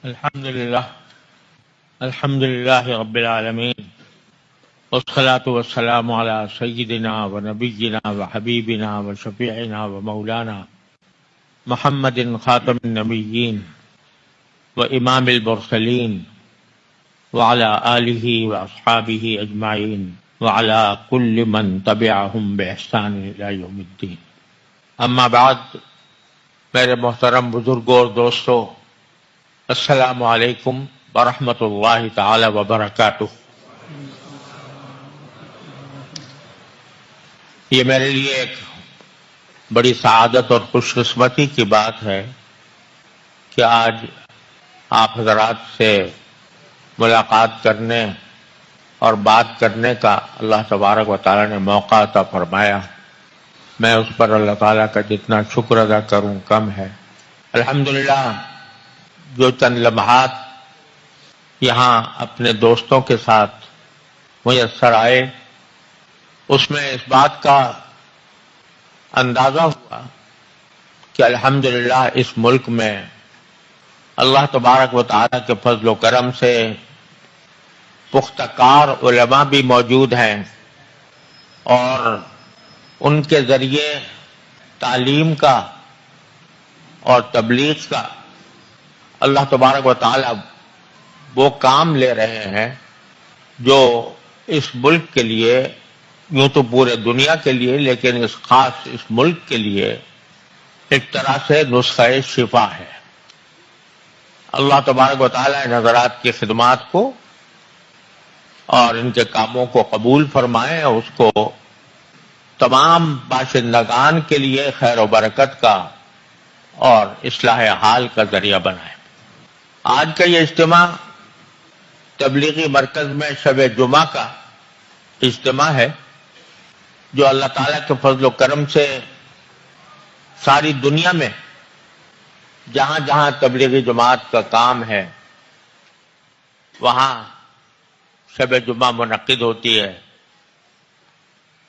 الحمد لله رب العالمين، والصلاة والسلام على سيدنا ونبينا وحبيبنا وشفيعنا ومولانا محمد خاتم النبيين وإمام المرسلين وعلى آله وأصحابه أجمعين وعلى كل من تبعهم بإحسان إلى يوم الدين. اما بعد، میرے محترم بزرگوں اور دوستو، السلام علیکم ورحمۃ اللہ تعالی وبرکاتہ۔ یہ میرے لیے ایک بڑی سعادت اور خوش قسمتی کی بات ہے کہ آج آپ حضرات سے ملاقات کرنے اور بات کرنے کا اللہ تبارک و تعالی نے موقع عطا فرمایا۔ میں اس پر اللہ تعالیٰ کا جتنا شکر ادا کروں کم ہے۔ الحمدللہ جو چند لمحات یہاں اپنے دوستوں کے ساتھ میسر آئے، اس میں اس بات کا اندازہ ہوا کہ الحمدللہ اس ملک میں اللہ تبارک و تعالیٰ کے فضل و کرم سے پختہ کار علماء بھی موجود ہیں اور ان کے ذریعے تعلیم کا اور تبلیغ کا اللہ تبارک و تعالی وہ کام لے رہے ہیں جو اس ملک کے لیے، یوں تو پورے دنیا کے لیے، لیکن اس خاص اس ملک کے لیے ایک طرح سے نسخہ شفا ہے۔ اللہ تبارک و تعالی ان حضرات کی خدمات کو اور ان کے کاموں کو قبول فرمائے اور اس کو تمام باشندگان کے لیے خیر و برکت کا اور اصلاح حال کا ذریعہ بنائے۔ آج کا یہ اجتماع تبلیغی مرکز میں شب جمعہ کا اجتماع ہے، جو اللہ تعالیٰ کے فضل و کرم سے ساری دنیا میں جہاں جہاں تبلیغی جماعت کا کام ہے وہاں شب جمعہ منعقد ہوتی ہے۔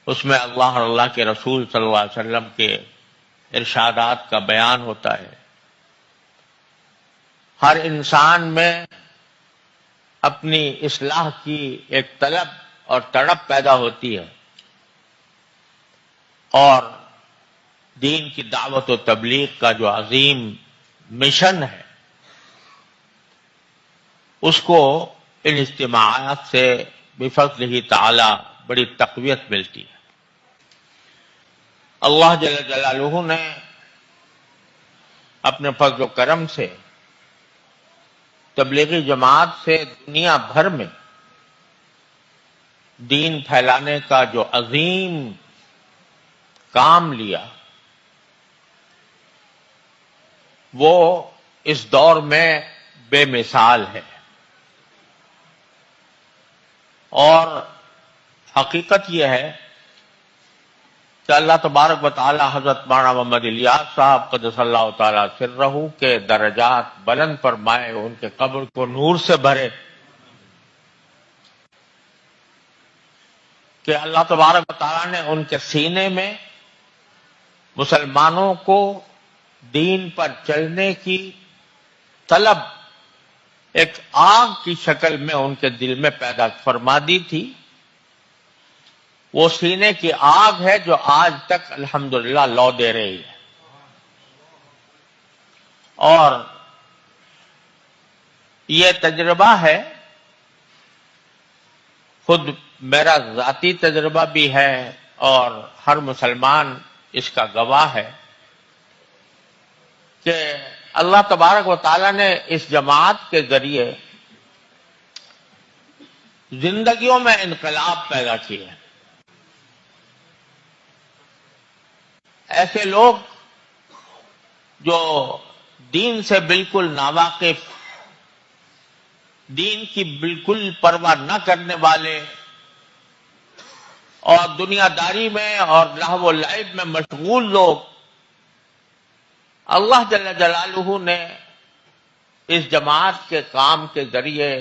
اس میں اللہ اور اللہ کے رسول صلی اللہ علیہ وسلم کے ارشادات کا بیان ہوتا ہے۔ ہر انسان میں اپنی اصلاح کی ایک طلب اور تڑپ پیدا ہوتی ہے، اور دین کی دعوت و تبلیغ کا جو عظیم مشن ہے اس کو ان اجتماعات سے بفضلہ تعالی بڑی تقویت ملتی ہے۔ اللہ جل جلالہ نے اپنے فضل و کرم سے تبلیغی جماعت سے دنیا بھر میں دین پھیلانے کا جو عظیم کام لیا، وہ اس دور میں بے مثال ہے، اور حقیقت یہ ہے کہ اللہ تبارک و تعالی حضرت مولانا محمد الیاس صاحب قدس اللہ تعالی سرہ کے درجات بلند فرمائے، ان کے قبر کو نور سے بھرے، کہ اللہ تبارک و تعالی نے ان کے سینے میں مسلمانوں کو دین پر چلنے کی طلب ایک آگ کی شکل میں ان کے دل میں پیدا فرما دی تھی۔ وہ سینے کی آگ ہے جو آج تک الحمدللہ لو دے رہی ہے۔ اور یہ تجربہ ہے، خود میرا ذاتی تجربہ بھی ہے اور ہر مسلمان اس کا گواہ ہے کہ اللہ تبارک و تعالی نے اس جماعت کے ذریعے زندگیوں میں انقلاب پیدا کیے ہیں۔ ایسے لوگ جو دین سے بالکل ناواقف، دین کی بالکل پرواہ نہ کرنے والے اور دنیا داری میں اور لہو و لعب میں مشغول لوگ، اللہ جل جلالہ نے اس جماعت کے کام کے ذریعے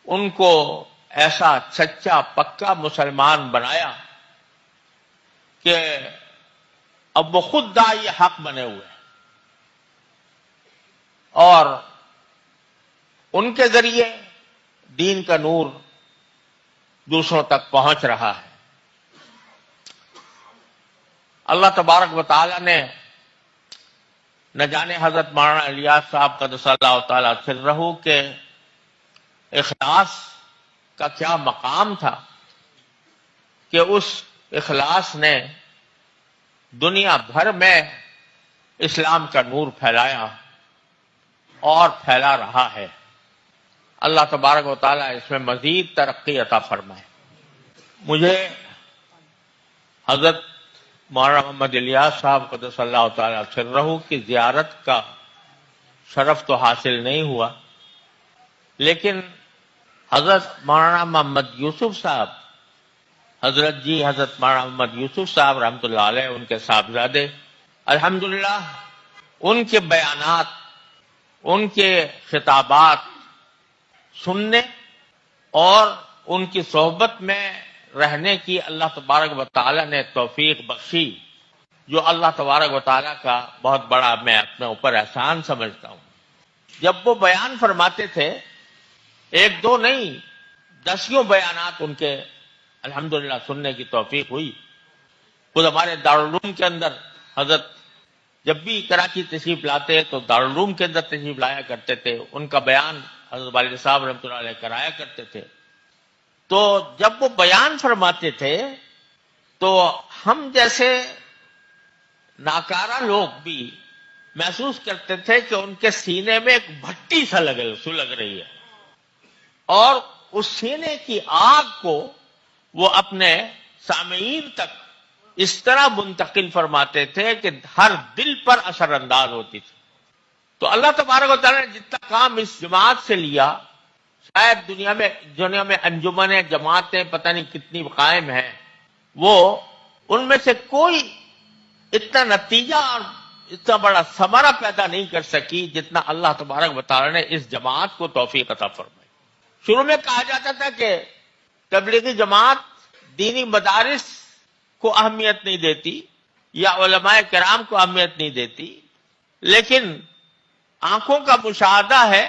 ان کو ایسا سچا پکا مسلمان بنایا کہ اب وہ خود داعی حق بنے ہوئے، اور ان کے ذریعے دین کا نور دوسروں تک پہنچ رہا ہے۔ اللہ تبارک و تعالی نے نہ جانے حضرت مولانا الیاس صاحب قدس اللہ تعالی سرہ کے اخلاص کا کیا مقام تھا کہ اس اخلاص نے دنیا بھر میں اسلام کا نور پھیلایا اور پھیلا رہا ہے۔ اللہ تبارک و تعالیٰ اس میں مزید ترقی عطا فرمائے۔ مجھے حضرت مولانا محمد الیاس صاحب قدس اللہ تعالیٰ سرہ کی زیارت کا شرف تو حاصل نہیں ہوا، لیکن حضرت مولانا محمد یوسف صاحب، حضرت مولانا محمد یوسف صاحب رحمۃ اللہ علیہ، ان کے صاحبزادے، الحمدللہ ان کے بیانات، ان کے خطابات سننے اور ان کی صحبت میں رہنے کی اللہ تبارک و تعالی نے توفیق بخشی، جو اللہ تبارک و تعالی کا بہت بڑا میں اپنے اوپر احسان سمجھتا ہوں۔ جب وہ بیان فرماتے تھے، ایک دو نہیں، دسیوں بیانات ان کے الحمدللہ سننے کی توفیق ہوئی۔ خود ہمارے دارالعلوم کے اندر حضرت جب بھی کراچی تشریف لاتے تو دارالعلوم کے اندر تشریف لایا کرتے تھے، ان کا بیان حضرت والد صاحب رحمۃ اللہ علیہ کرایا کرتے تھے۔ تو جب وہ بیان فرماتے تھے تو ہم جیسے ناکارہ لوگ بھی محسوس کرتے تھے کہ ان کے سینے میں ایک بھٹی سا لگ رہی ہے، اور اس سینے کی آگ کو وہ اپنے سامعین تک اس طرح منتقل فرماتے تھے کہ ہر دل پر اثر انداز ہوتی تھی۔ تو اللہ تبارک و تعالیٰ نے جتنا کام اس جماعت سے لیا، شاید دنیا میں انجمنیں جماعتیں پتہ نہیں کتنی قائم ہیں، وہ ان میں سے کوئی اتنا نتیجہ اور اتنا بڑا ثمرہ پیدا نہیں کر سکی جتنا اللہ تبارک و تعالیٰ نے اس جماعت کو توفیق عطا فرمائی۔ شروع میں کہا جاتا تھا کہ تبلیغی جماعت دینی مدارس کو اہمیت نہیں دیتی یا علماء کرام کو اہمیت نہیں دیتی، لیکن آنکھوں کا مشاہدہ ہے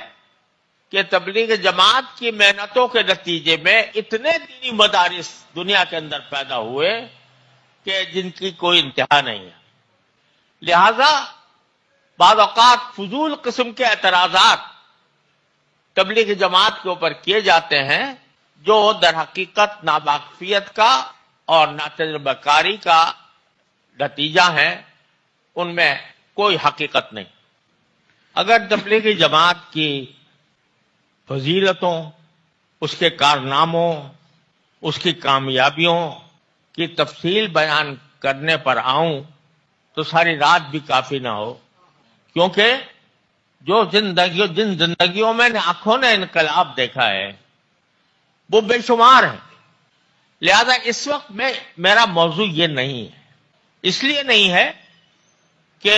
کہ تبلیغ جماعت کی محنتوں کے نتیجے میں اتنے دینی مدارس دنیا کے اندر پیدا ہوئے کہ جن کی کوئی انتہا نہیں ہے۔ لہذا بعض اوقات فضول قسم کے اعتراضات تبلیغ جماعت کے اوپر کیے جاتے ہیں جو در حقیقت ناواقفیت کا اور ناتجربہ کاری کا نتیجہ ہیں، ان میں کوئی حقیقت نہیں۔ اگر تبلیغی جماعت کی فضیلتوں، اس کے کارناموں، اس کی کامیابیوں کی تفصیل بیان کرنے پر آؤں تو ساری رات بھی کافی نہ ہو، کیونکہ جن زندگیوں میں آنکھوں نے انقلاب دیکھا ہے وہ بے شمار ہیں۔ لہذا اس وقت میرا موضوع یہ نہیں ہے، اس لیے نہیں ہے کہ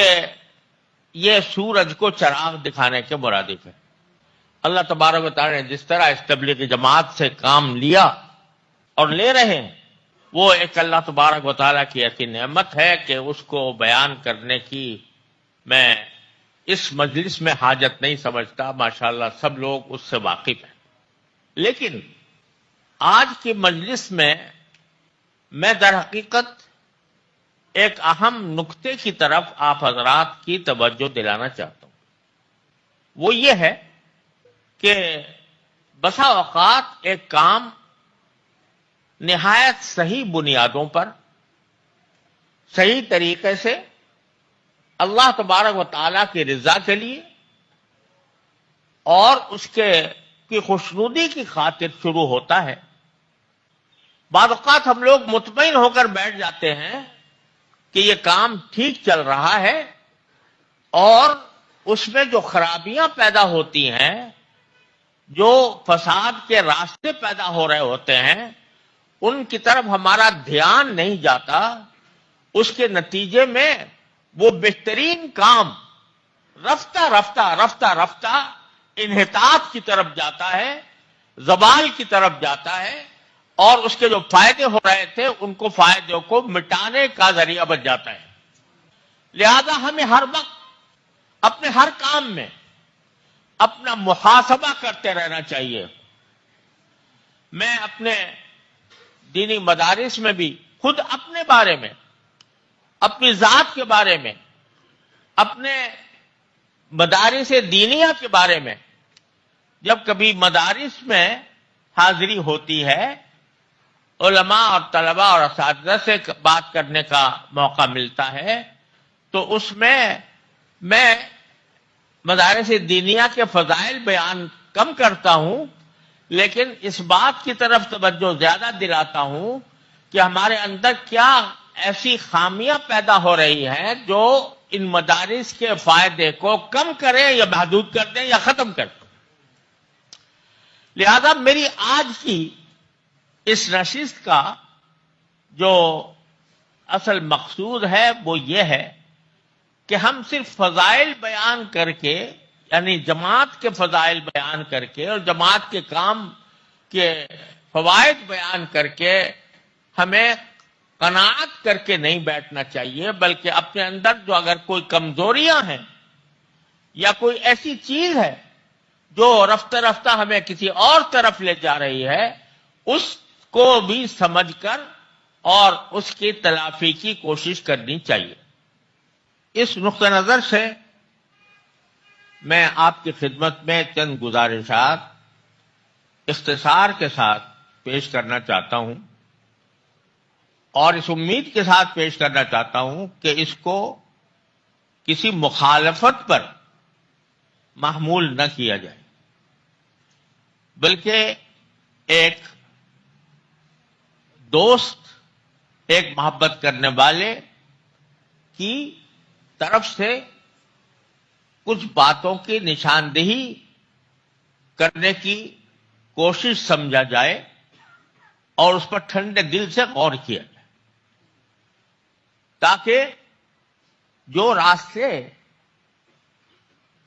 یہ سورج کو چراغ دکھانے کے مرادف ہے۔ اللہ تبارک و تعالی نے جس طرح اس تبلیغی جماعت سے کام لیا اور لے رہے ہیں، وہ ایک اللہ تبارک و تعالی کی ایسی نعمت ہے کہ اس کو بیان کرنے کی میں اس مجلس میں حاجت نہیں سمجھتا۔ ماشاءاللہ سب لوگ اس سے واقف ہیں، لیکن آج کی مجلس میں میں در حقیقت ایک اہم نقطے کی طرف آپ حضرات کی توجہ دلانا چاہتا ہوں۔ وہ یہ ہے کہ بسا اوقات ایک کام نہایت صحیح بنیادوں پر صحیح طریقے سے اللہ تبارک و تعالیٰ کی رضا کے لیے اور اس کی خوشنودی کی خاطر شروع ہوتا ہے۔ بعض اوقات ہم لوگ مطمئن ہو کر بیٹھ جاتے ہیں کہ یہ کام ٹھیک چل رہا ہے، اور اس میں جو خرابیاں پیدا ہوتی ہیں، جو فساد کے راستے پیدا ہو رہے ہوتے ہیں، ان کی طرف ہمارا دھیان نہیں جاتا۔ اس کے نتیجے میں وہ بہترین کام رفتہ رفتہ انحطاط کی طرف جاتا ہے، زوال کی طرف جاتا ہے، اور اس کے جو فائدے ہو رہے تھے ان کو فائدوں کو مٹانے کا ذریعہ بن جاتا ہے۔ لہذا ہمیں ہر وقت اپنے ہر کام میں اپنا محاسبہ کرتے رہنا چاہیے. میں اپنے دینی مدارس میں بھی خود اپنے بارے میں، اپنی ذات کے بارے میں، اپنے مدارس دینیہ کے بارے میں، جب کبھی مدارس میں حاضری ہوتی ہے، علماء اور طلباء اور اساتذہ سے بات کرنے کا موقع ملتا ہے، تو اس میں مدارس دینیہ کے فضائل بیان کم کرتا ہوں، لیکن اس بات کی طرف توجہ زیادہ دلاتا ہوں کہ ہمارے اندر کیا ایسی خامیاں پیدا ہو رہی ہیں جو ان مدارس کے فائدے کو کم کریں یا محدود کر دیں یا ختم کر دیں. لہذا میری آج کی اس نشست کا جو اصل مقصود ہے وہ یہ ہے کہ ہم صرف فضائل بیان کر کے، یعنی جماعت کے فضائل بیان کر کے اور جماعت کے کام کے فوائد بیان کر کے ہمیں قناعت کر کے نہیں بیٹھنا چاہیے، بلکہ اپنے اندر جو اگر کوئی کمزوریاں ہیں یا کوئی ایسی چیز ہے جو رفتہ رفتہ ہمیں کسی اور طرف لے جا رہی ہے، اس کو بھی سمجھ کر اور اس کی تلافی کی کوشش کرنی چاہیے. اس نقطہ نظر سے میں آپ کی خدمت میں چند گزارشات اختصار کے ساتھ پیش کرنا چاہتا ہوں، اور اس امید کے ساتھ پیش کرنا چاہتا ہوں کہ اس کو کسی مخالفت پر محمول نہ کیا جائے، بلکہ ایک دوست، ایک محبت کرنے والے کی طرف سے کچھ باتوں کی نشاندہی کرنے کی کوشش سمجھا جائے اور اس پر ٹھنڈے دل سے غور کیا جائے، تاکہ جو راستے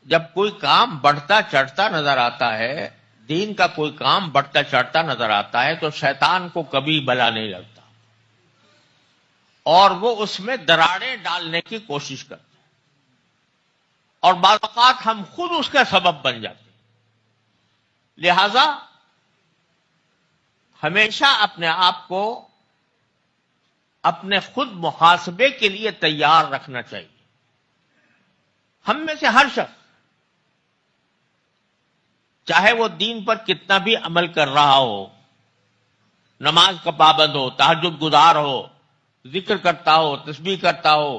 جب کوئی کام بڑھتا چڑھتا نظر آتا ہے، دین کا کوئی کام بڑھتا چڑھتا نظر آتا ہے، تو شیطان کو کبھی بھلا نہیں لگتا اور وہ اس میں دراڑیں ڈالنے کی کوشش کرتا ہے، اور بعض اوقات ہم خود اس کا سبب بن جاتے ہیں. لہذا ہمیشہ اپنے آپ کو اپنے خود محاسبے کے لیے تیار رکھنا چاہیے. ہم میں سے ہر شخص چاہے وہ دین پر کتنا بھی عمل کر رہا ہو، نماز کا پابند ہو، تہجد گزار ہو، ذکر کرتا ہو، تسبیح کرتا ہو،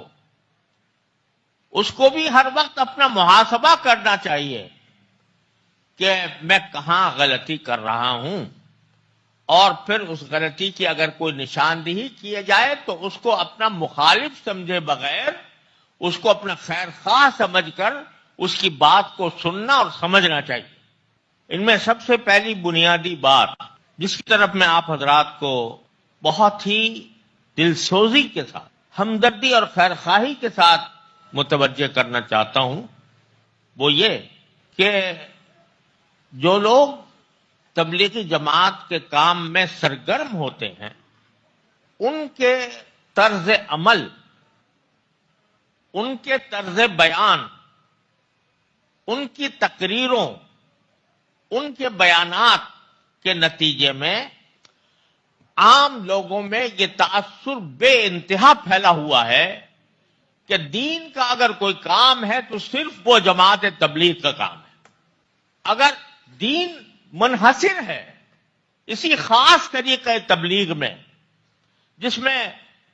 اس کو بھی ہر وقت اپنا محاسبہ کرنا چاہیے کہ میں کہاں غلطی کر رہا ہوں، اور پھر اس غلطی کی اگر کوئی نشاندہی کی جائے تو اس کو اپنا مخالف سمجھے بغیر اس کو اپنا خیر خواہ سمجھ کر اس کی بات کو سننا اور سمجھنا چاہیے. ان میں سب سے پہلی بنیادی بات جس کی طرف میں آپ حضرات کو بہت ہی دلسوزی کے ساتھ، ہمدردی اور خیر خواہی کے ساتھ متوجہ کرنا چاہتا ہوں، وہ یہ کہ جو لوگ تبلیغی جماعت کے کام میں سرگرم ہوتے ہیں، ان کے طرز عمل، ان کے طرز بیان، ان کی تقریروں، ان کے بیانات کے نتیجے میں عام لوگوں میں یہ تاثر بے انتہا پھیلا ہوا ہے کہ دین کا اگر کوئی کام ہے تو صرف وہ جماعت تبلیغ کا کام ہے. اگر دین منحصر ہے اسی خاص طریقے تبلیغ میں، جس میں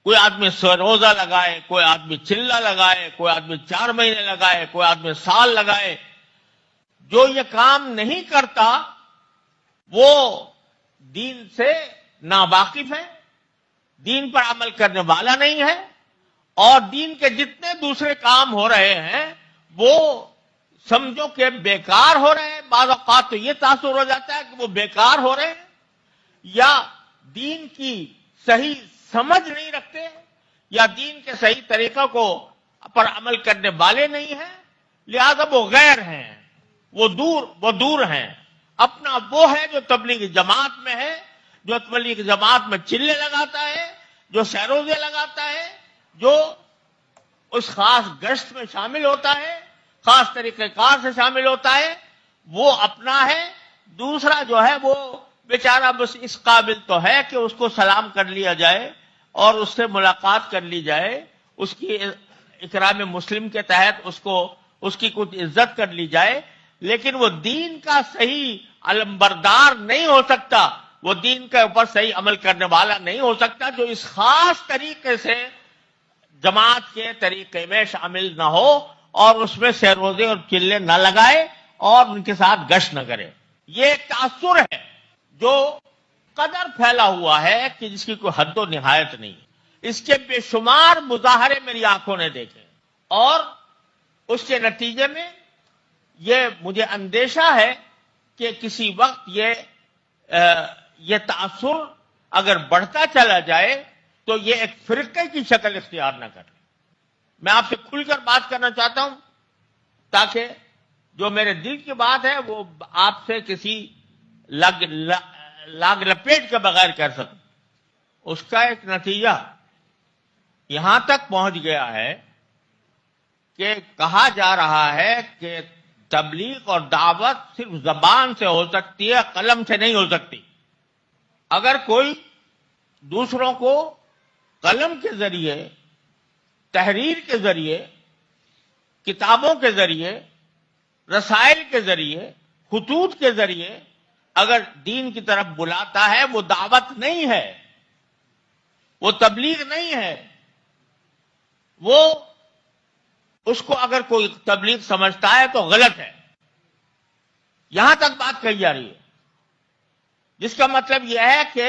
کوئی آدمی روزہ لگائے، کوئی آدمی چلہ لگائے، کوئی آدمی 4 مہینے لگائے، کوئی آدمی سال لگائے، جو یہ کام نہیں کرتا وہ دین سے ناواقف ہے، دین پر عمل کرنے والا نہیں ہے، اور دین کے جتنے دوسرے کام ہو رہے ہیں وہ سمجھو کہ بیکار ہو رہے ہیں. بعض اوقات تو یہ تاثر ہو جاتا ہے کہ وہ بیکار ہو رہے ہیں، یا دین کی صحیح سمجھ نہیں رکھتے، یا دین کے صحیح طریقہ کو پر عمل کرنے والے نہیں ہیں، لہذا وہ غیر ہیں، وہ دور ہیں. اپنا وہ ہے جو تبلیغ جماعت میں ہے، جو تبلیغ جماعت میں چلے لگاتا ہے، جو سیروزے لگاتا ہے، جو اس خاص گشت میں شامل ہوتا ہے، خاص طریقہ کار سے شامل ہوتا ہے، وہ اپنا ہے، دوسرا جو ہے وہ بیچارہ بس اس قابل تو ہے کہ اس کو سلام کر لیا جائے اور اس سے ملاقات کر لی جائے، اس کی اکرام مسلم کے تحت اس کی کچھ عزت کر لی جائے، لیکن وہ دین کا صحیح علمبردار نہیں ہو سکتا، وہ دین کے اوپر صحیح عمل کرنے والا نہیں ہو سکتا جو اس خاص طریقے سے جماعت کے طریقے میں شامل نہ ہو اور اس میں سیروزے اور چلے نہ لگائے اور ان کے ساتھ گشت نہ کرے۔ یہ ایک تاثر ہے جو قدر پھیلا ہوا ہے کہ جس کی کوئی حد و نہایت نہیں۔ اس کے بے شمار مظاہرے میری آنکھوں نے دیکھے اور اس کے نتیجے میں یہ مجھے اندیشہ ہے کہ کسی وقت یہ تاثر اگر بڑھتا چلا جائے تو یہ ایک فرقے کی شکل اختیار نہ کرے۔ میں آپ سے کھل کر بات کرنا چاہتا ہوں تاکہ جو میرے دل کی بات ہے وہ آپ سے کسی لاگ لپیٹ کے بغیر کر سکوں۔ اس کا ایک نتیجہ یہاں تک پہنچ گیا ہے کہ کہا جا رہا ہے کہ تبلیغ اور دعوت صرف زبان سے ہو سکتی ہے، قلم سے نہیں ہو سکتی۔ اگر کوئی دوسروں کو قلم کے ذریعے، تحریر کے ذریعے، کتابوں کے ذریعے، رسائل کے ذریعے، خطوط کے ذریعے اگر دین کی طرف بلاتا ہے، وہ دعوت نہیں ہے، وہ تبلیغ نہیں ہے۔ وہ اس کو اگر کوئی تبلیغ سمجھتا ہے تو غلط ہے۔ یہاں تک بات کہی جا رہی ہے، جس کا مطلب یہ ہے کہ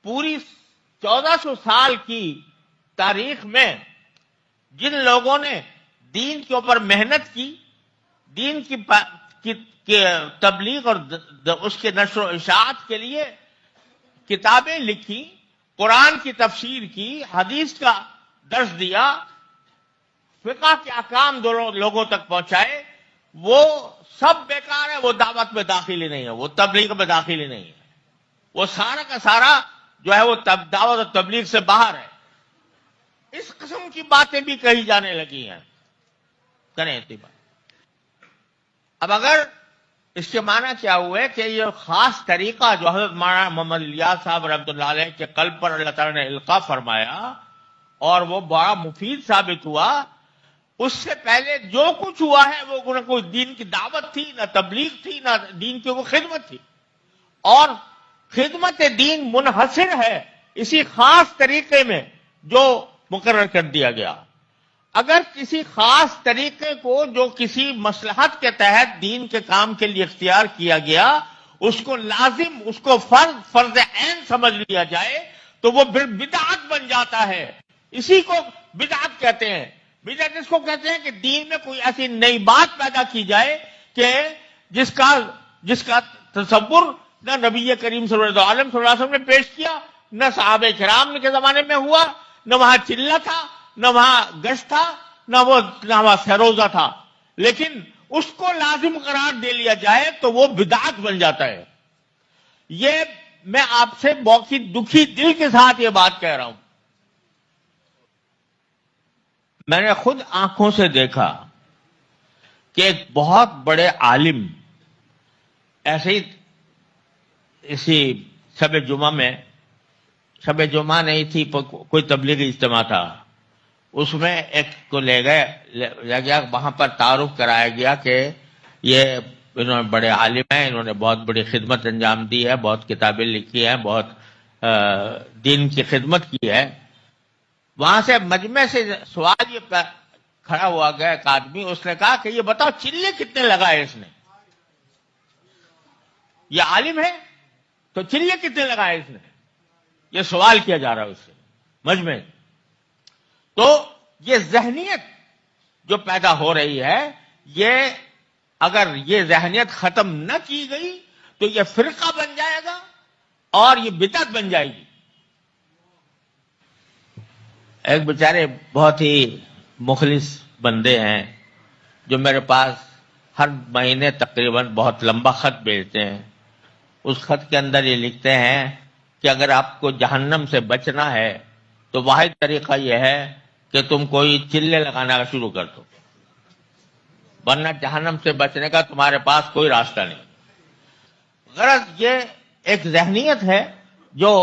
پوری 1400 سال کی تاریخ میں جن لوگوں نے دین کے اوپر محنت کی، دین کی تبلیغ اور اس کے نشر و اشاعت کے لیے کتابیں لکھی، قرآن کی تفسیر کی، حدیث کا درس دیا، فقہ کے احکام لوگوں تک پہنچائے، وہ سب بیکار ہے، وہ دعوت میں داخل ہی نہیں ہے، وہ تبلیغ میں داخل ہی نہیں ہے، وہ سارا کا سارا جو ہے وہ دعوت اور تبلیغ سے باہر ہے۔ اس قسم کی باتیں بھی کہی جانے لگی ہیں، کریں اتباع۔ اب اگر اس کے معنی کیا ہوئے کہ یہ خاص طریقہ جو حضرت مولانا محمد الیاس صاحب رحمۃ اللہ علیہ کے قلب پر اللہ تعالیٰ نے القاء فرمایا اور وہ بڑا مفید ثابت ہوا، اس سے پہلے جو کچھ ہوا ہے وہ نہ کوئی دین کی دعوت تھی، نہ تبلیغ تھی، نہ دین کی کوئی خدمت تھی، اور خدمت دین منحصر ہے اسی خاص طریقے میں جو مقرر کر دیا گیا۔ اگر کسی خاص طریقے کو جو کسی مصلحت کے تحت دین کے کام کے لیے اختیار کیا گیا، اس کو لازم، اس کو فرض عین سمجھ لیا جائے تو وہ بدعت بن جاتا ہے۔ اسی کو بدعت کہتے ہیں۔ بدعت اس کو کہتے ہیں کہ دین میں کوئی ایسی نئی بات پیدا کی جائے کہ جس کا تصور نہ نبی کریم صلی اللہ علیہ وسلم نے پیش کیا، نہ صحابہ کرام کے زمانے میں ہوا، نہ وہاں چلہ تھا، نہ وہاں گشت تھا، نہ وہاں سروزہ تھا، لیکن اس کو لازم قرار دے لیا جائے تو وہ بدعت بن جاتا ہے۔ یہ میں آپ سے بہت ہی دکھی دل کے ساتھ یہ بات کہہ رہا ہوں۔ میں نے خود آنکھوں سے دیکھا کہ ایک بہت بڑے عالم ایسے ہی اسی شب جمعہ نہیں تھی، کوئی تبلیغی اجتماع تھا، اس میں ایک کو لے گیا، وہاں پر تعارف کرایا گیا کہ یہ انہوں نے بڑے عالم ہیں، انہوں نے بہت بڑی خدمت انجام دی ہے، بہت کتابیں لکھی ہیں، بہت دین کی خدمت کی ہے۔ وہاں سے مجمع سے سوال یہ کھڑا ہوا گیا ایک آدمی، اس نے کہا کہ یہ بتاؤ چلے کتنے لگائے اس نے؟ یہ عالم ہے تو چلے کتنے لگائے اس نے؟ یہ سوال کیا جا رہا ہے اس سے مجمع۔ تو یہ ذہنیت جو پیدا ہو رہی ہے، یہ اگر یہ ذہنیت ختم نہ کی گئی تو یہ فرقہ بن جائے گا اور یہ بدعت بن جائے گی۔ ایک بیچارے بہت ہی مخلص بندے ہیں جو میرے پاس ہر مہینے تقریباً بہت لمبا خط بھیجتے ہیں۔ اس خط کے اندر یہ لکھتے ہیں کہ اگر آپ کو جہنم سے بچنا ہے تو واحد طریقہ یہ ہے کہ تم کوئی چلے لگانا شروع کر دو۔ ورنہ جہنم سے بچنے کا تمہارے پاس کوئی راستہ نہیں. غرض یہ ایک ذہنیت ہے جو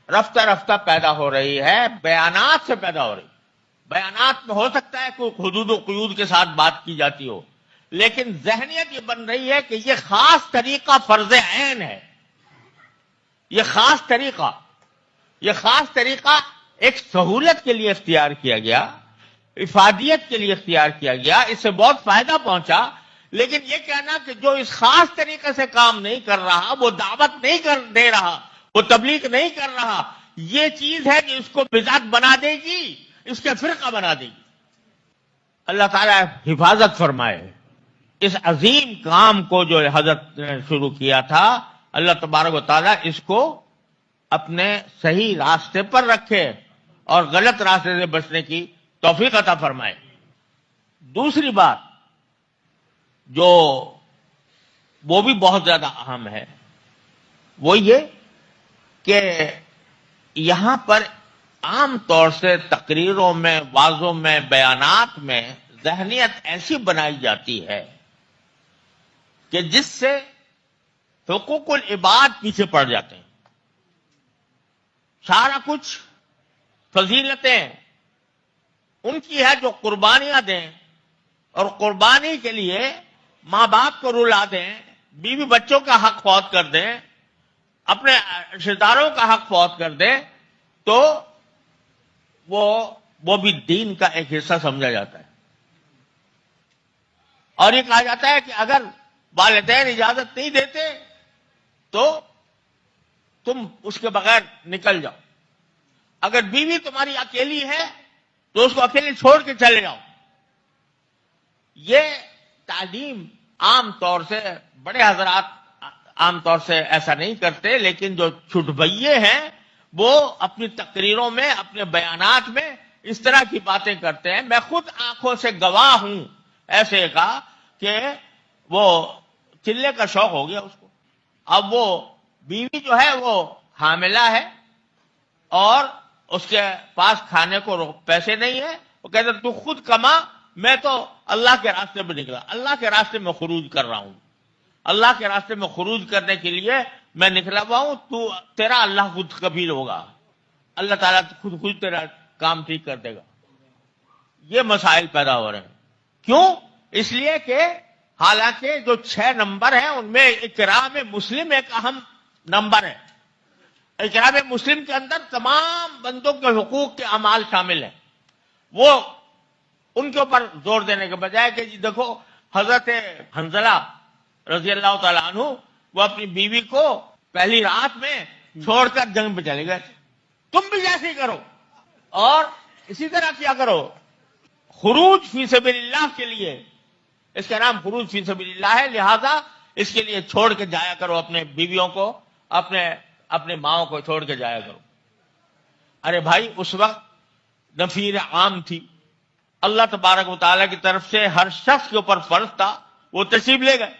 رفتہ رفتہ پیدا ہو رہی ہے، بیانات سے پیدا ہو رہی ہے. بیانات میں ہو سکتا ہے کوئی حدود و قیود کے ساتھ بات کی جاتی ہو، لیکن ذہنیت یہ بن رہی ہے کہ یہ خاص طریقہ فرض عین ہے. یہ خاص طریقہ ایک سہولت کے لیے اختیار کیا گیا، افادیت کے لیے اختیار کیا گیا، اس سے بہت فائدہ پہنچا. لیکن یہ کہنا کہ جو اس خاص طریقے سے کام نہیں کر رہا، وہ دعوت نہیں دے رہا، وہ تبلیغ نہیں کر رہا، یہ چیز ہے کہ اس کو بدعت بنا دے گی، اس کے فرقہ بنا دے گی. اللہ تعالیٰ حفاظت فرمائے. اس عظیم کام کو جو حضرت نے شروع کیا تھا، اللہ تبارک و تعالیٰ اس کو اپنے صحیح راستے پر رکھے اور غلط راستے سے بچنے کی توفیق عطا فرمائے. دوسری بات جو وہ بھی بہت زیادہ اہم ہے، وہ یہ کہ یہاں پر عام طور سے تقریروں میں، وعظوں میں، بیانات میں ذہنیت ایسی بنائی جاتی ہے کہ جس سے حقوق العباد پیچھے پڑ جاتے ہیں. سارا کچھ فضیلتیں ان کی ہے جو قربانیاں دیں اور قربانی کے لیے ماں باپ کو رلا دیں، بیوی بچوں کا حق فوت کر دیں، اپنے رشتہ داروں کا حق فوت کر دیں، تو وہ بھی دین کا ایک حصہ سمجھا جاتا ہے. اور یہ کہا جاتا ہے کہ اگر والدین اجازت نہیں دیتے تو تم اس کے بغیر نکل جاؤ. اگر بیوی تمہاری اکیلی ہے تو اس کو اکیلے چھوڑ کے چلے جاؤ. یہ تعلیم عام طور سے بڑے حضرات عام طور سے ایسا نہیں کرتے، لیکن جو چھٹبھئیے ہیں وہ اپنی تقریروں میں، اپنے بیانات میں اس طرح کی باتیں کرتے ہیں. میں خود آنکھوں سے گواہ ہوں ایسے کا کہ وہ چلے کا شوق ہو گیا اس کو. اب وہ بیوی جو ہے وہ حاملہ ہے اور اس کے پاس کھانے کو پیسے نہیں ہے. وہ کہتے تو خود کما، میں تو اللہ کے راستے میں نکلا، اللہ کے راستے میں خروج کر رہا ہوں، اللہ کے راستے میں خروج کرنے کے لیے میں نکلا ہوا ہوں. تو تیرا اللہ خود کبیل ہوگا، اللہ تعالیٰ خود تیرا کام ٹھیک کر دے گا. یہ مسائل پیدا ہو رہے ہیں. کیوں؟ اس لیے کہ حالانکہ جو 6 نمبر ہیں ان میں اقرار مسلم ایک اہم نمبر ہے. اقرار مسلم کے اندر تمام بندوں کے حقوق کے اعمال شامل ہیں. وہ ان کے اوپر زور دینے کے بجائے کہ جی دیکھو حضرت حنظلہ رضی اللہ تعالیٰ عنہ وہ اپنی بیوی کو پہلی رات میں چھوڑ کر جنگ پہ چلے گئے، تم بھی جیسے ہی کرو اور اسی طرح کیا کرو. خروج فی سبیل اللہ کے لیے، اس کا نام خروج فی سبیل اللہ ہے، لہذا اس کے لیے چھوڑ کے جایا کرو اپنے بیویوں کو، اپنے ماؤں کو چھوڑ کے جایا کرو. ارے بھائی اس وقت نفیر عام تھی، اللہ تبارک و تعالیٰ کی طرف سے ہر شخص کے اوپر فرض تھا، وہ تشریف لے گئے.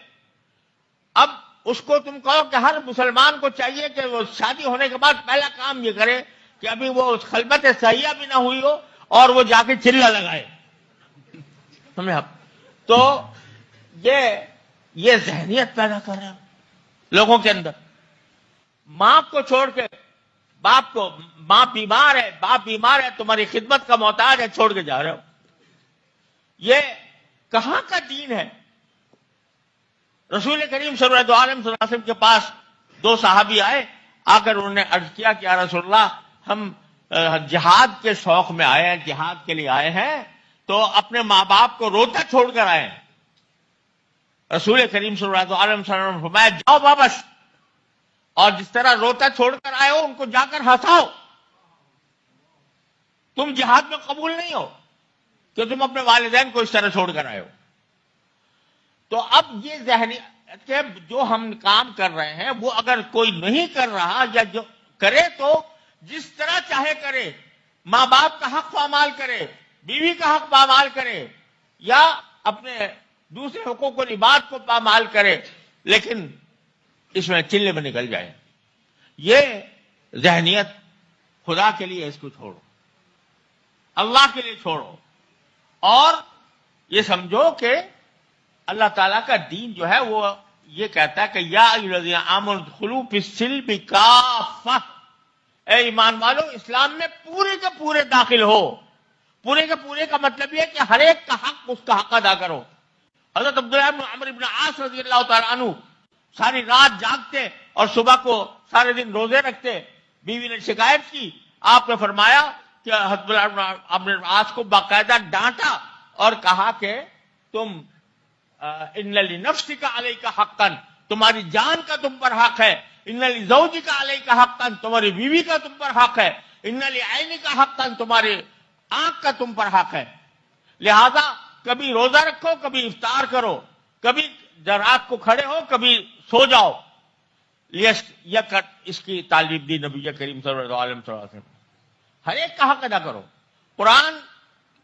اب اس کو تم کہو کہ ہر مسلمان کو چاہیے کہ وہ شادی ہونے کے بعد پہلا کام یہ کرے کہ ابھی وہ خلوت صحیحہ بھی نہ ہوئی ہو اور وہ جا کے چلہ لگائے. سمجھے آپ؟ تو یہ ذہنیت پیدا کر رہے ہیں لوگوں کے اندر. ماں کو چھوڑ کے باپ کو، ماں بیمار ہے، باپ بیمار ہے، تمہاری خدمت کا محتاج ہے، چھوڑ کے جا رہے ہو. یہ کہاں کا دین ہے؟ رسول کریم صلی اللہ علیہ وسلم کے پاس 2 صحابی آئے، آ کر انہوں نے عرض کیا کہ یا رسول اللہ ہم جہاد کے شوق میں آئے ہیں، جہاد کے لیے آئے ہیں، تو اپنے ماں باپ کو روتا چھوڑ کر آئے ہیں. رسول کریم صلی اللہ علیہ وسلم نے فرمایا جاؤ واپس، اور جس طرح روتا چھوڑ کر آئے ہو ان کو جا کر ہنساؤ. تم جہاد میں قبول نہیں ہو کہ تم اپنے والدین کو اس طرح چھوڑ کر آئے ہو. تو اب یہ ذہنیت کہ جو ہم کام کر رہے ہیں وہ اگر کوئی نہیں کر رہا یا جو کرے تو جس طرح چاہے کرے، ماں باپ کا حق پامال کرے، بیوی کا حق پامال کرے یا اپنے دوسرے حقوق العباد کو پامال کرے، لیکن اس میں چلے میں نکل جائے. یہ ذہنیت خدا کے لیے اس کو چھوڑو، اللہ کے لیے چھوڑو، اور یہ سمجھو کہ اللہ تعالیٰ کا دین جو ہے وہ یہ کہتا ہے کہ یا ایھا الذین آمنوا ادخلوا فی السلم کافہ، اے ایمان والو اسلام میں پورے کے پورے داخل ہو۔ پورے کے پورے کا مطلب یہ ہے کہ ہر ایک کا حق اس کا حق ادا کرو۔ حضرت عبداللہ بن عمرو بن عاص رضی اللہ تعالیٰ عنہ ساری رات جاگتے اور صبح کو سارے دن روزے رکھتے۔ بیوی نے شکایت کی، آپ نے فرمایا کہ حضرت عبداللہ بن عمرو بن عاص کو باقاعدہ ڈانٹا اور کہا کہ تم ان لنفسک علیک حقا، تمہاری جان کا تم پر حق ہے، ان لزوجک علیک حقا، تمہاری بیوی کا تم پر حق ہے، ان لعینک حقا، تمہاری آنکھ کا تم پر حق ہے۔ لہذا کبھی روزہ رکھو، کبھی افطار کرو، کبھی رات کو کھڑے ہو، کبھی سو جاؤ۔ اس کی تعلیم دی نبی کریم صلی اللہ علیہ وسلم۔ ہر ایک کا حق ادا کرو۔ قرآن